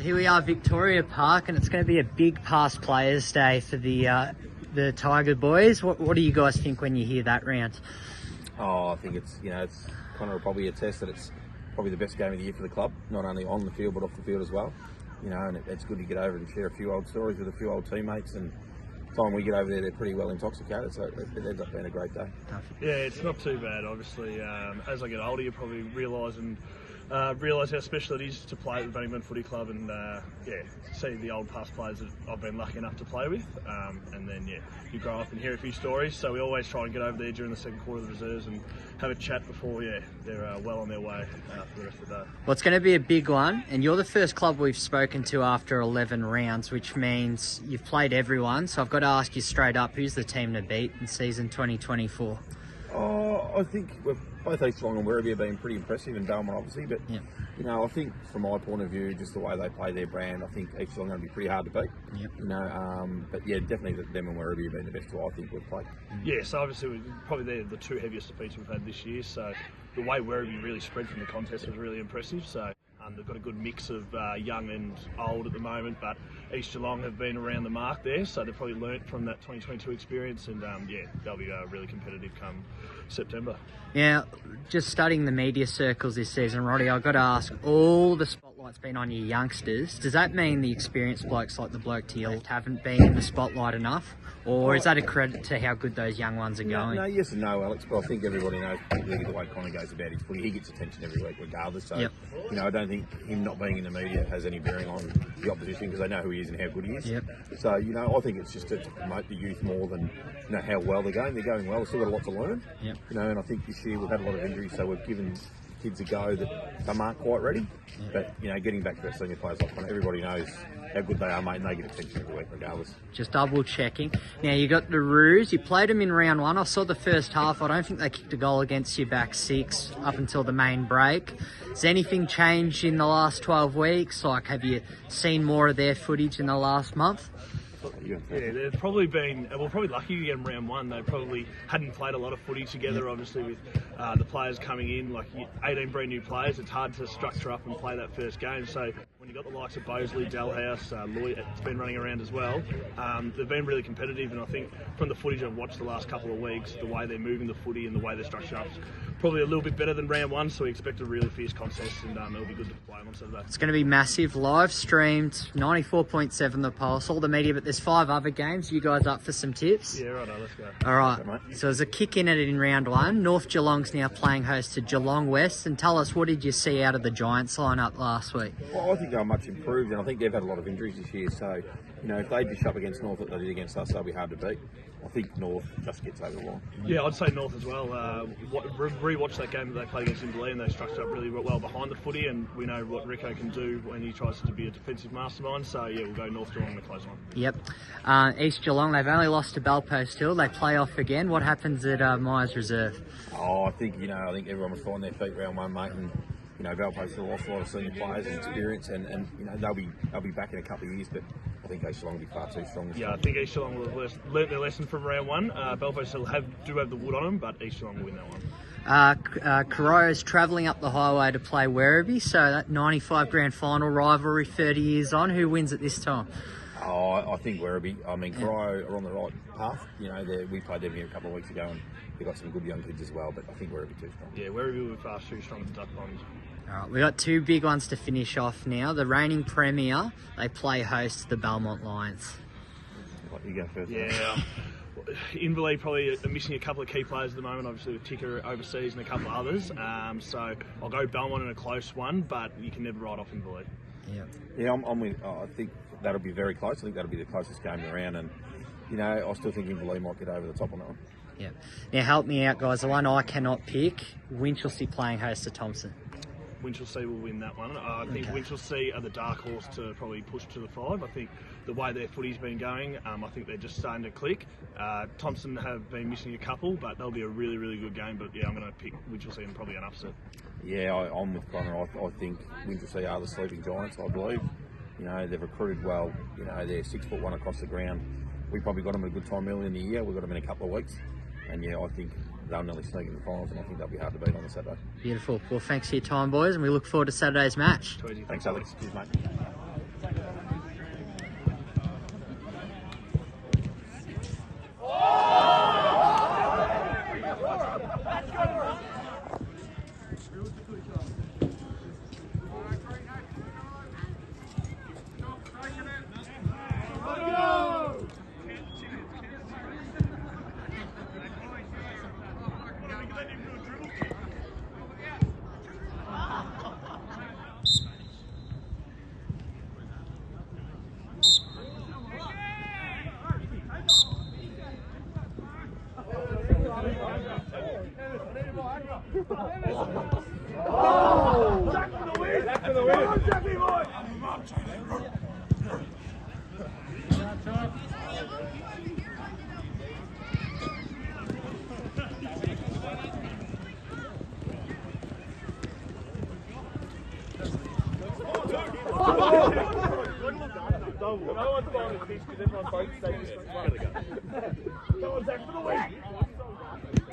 here we are, Victoria Park, and it's going to be a big past players day for the Tiger boys. What do you guys think when you hear that round? Oh, I think it's kind of probably a test that it's probably the best game of the year for the club, not only on the field but off the field as well. And it's good to get over and share a few old stories with a few old teammates. And the time we get over there, they're pretty well intoxicated, so it ends up being a great day. Yeah, it's not too bad. Obviously, as I get older, you probably realise how special it is to play at the Bannockburn Footy Club, and see the old past players that I've been lucky enough to play with, and then you grow up and hear a few stories. So we always try and get over there during the second quarter of the reserves and have a chat before they're well on their way for the rest of the day. Well, it's going to be a big one, and you're the first club we've spoken to after 11 rounds, which means you've played everyone. So I've got to ask you straight up, who's the team to beat in season 2024? Oh, I think both East Geelong and Werribee have been pretty impressive, and Belmont obviously, but I think from my point of view, just the way they play their brand, I think East Geelong are going to be pretty hard to beat. But definitely them and Werribee have been the best two I think we've played. Yeah, so obviously probably they're the two heaviest defeats we've had this year, so the way Werribee really spread from the contest was really impressive. So they've got a good mix of young and old at the moment, but East Geelong have been around the mark there, so they've probably learnt from that 2022 experience, and they'll be really competitive come September. Yeah, just studying the media circles this season, Roddy, I've got to ask, all the spotlight's been on your youngsters. Does that mean the experienced blokes like the bloke to your left haven't been in the spotlight enough? Or is that a credit to how good those young ones are going? No, yes and no, Alex, but I think everybody knows the way Connor goes about his footy. He gets attention every week regardless, so I don't think him not being in the media has any bearing on the opposition, because they know who he is and how good he is. So, I think it's just to promote the youth more than how well they're going. They're going well, they've still got a lot to learn. And I think this year we've had a lot of injuries, so we've given kids a go that some aren't quite ready. But, getting back to our senior players like Connor, everybody knows how good they are, mate, and they get attention every week regardless. Just double checking. Now, you got the Roos. You played them in round one. I saw the first half. I don't think they kicked a goal against your back six up until the main break. Has anything changed in the last 12 weeks? Like, have you seen more of their footage in the last month? Yeah, they've probably been, probably lucky to get in round one. They probably hadn't played a lot of footy together, obviously, with the players coming in, like 18 brand new players. It's hard to structure up and play that first game. So when you've got the likes of Bosley, Dalhouse, Lloyd, it's been running around as well. They've been really competitive, and I think from the footage I've watched the last couple of weeks, the way they're moving the footy and the way they're structured up is probably a little bit better than round one. So we expect a really fierce contest, and it'll be good to play on Saturday. It's going to be massive. Live streamed, 94.7 the pulse, all the media, but there's 5 other games. You guys up for some tips? Yeah, right, let's go. All right, so there's a kick in it in round one. North Geelong's now playing host to Geelong West, and tell us, what did you see out of the Giants lineup last week? Well, I think they're much improved, and I think they've had a lot of injuries this year, so if they dish up against North that they did against us, they'll be hard to beat. I think North just gets over the line. Yeah, I'd say North as well. Re-watch that game that they played against Inverleigh, and they structured up really well behind the footy, and we know what Rico can do when he tries to be a defensive mastermind. So we'll go North Geelong in the close one. Yep. East Geelong, they've only lost to Bellpost Hill. They play off again. What happens at Myers Reserve? Oh, I think everyone was finding their feet round one, mate, and Bellpost Hill lost a lot of senior players and experience, and they'll be back in a couple of years, but I think East Geelong will be far too strong. I think East Geelong will have learnt their lesson from round one. Bellpost Hill do have the wood on them, but East Geelong will win that one. Coro's travelling up the highway to play Werribee, so that 95 grand final rivalry 30 years on. Who wins at this time? Oh, I think Werribee. I mean, Coro are on the right path. We played them here a couple of weeks ago, and they've got some good young kids as well, but I think Werribee too strong. Yeah, Werribee will be far too strong with the Duck Bombs. All right, we've got 2 big ones to finish off now. The reigning premier, they play host to the Belmont Lions. You go first. Yeah. Inverleigh probably are missing a couple of key players at the moment, obviously with Ticker overseas and a couple of others. So I'll go Belmont in a close one, but you can never write off Inverleigh. Yeah, I'm with. I think that'll be very close. I think that'll be the closest game around, and I still think Inverleigh might get over the top on that one. Yeah. Now help me out, guys. The one I cannot pick: Winchelsea playing host to Thompson. Winchelsea will win that one. I think Winchelsea are the dark horse to probably push to the 5. I think the way their footy's been going, I think they're just starting to click. Thompson have been missing a couple, but they'll be a really, really good game. But I'm going to pick Winchelsea and probably an upset. Yeah, I'm with Connor. I think Winchelsea are the sleeping giants, I believe. They've recruited well. They're 6'1" across the ground. We probably got them at a good time early in the year. We've got them in a couple of weeks. And I think they'll nearly sneak in the finals, and I think they'll be hard to beat on the Saturday. Beautiful. Well, thanks for your time, boys, and we look forward to Saturday's match. Thanks, Alex. Cheers, mate. Zach for the win! Zach for the win! Jackie boy! No one's buying a fish because everyone's both saying this. Come on, Zach for the win!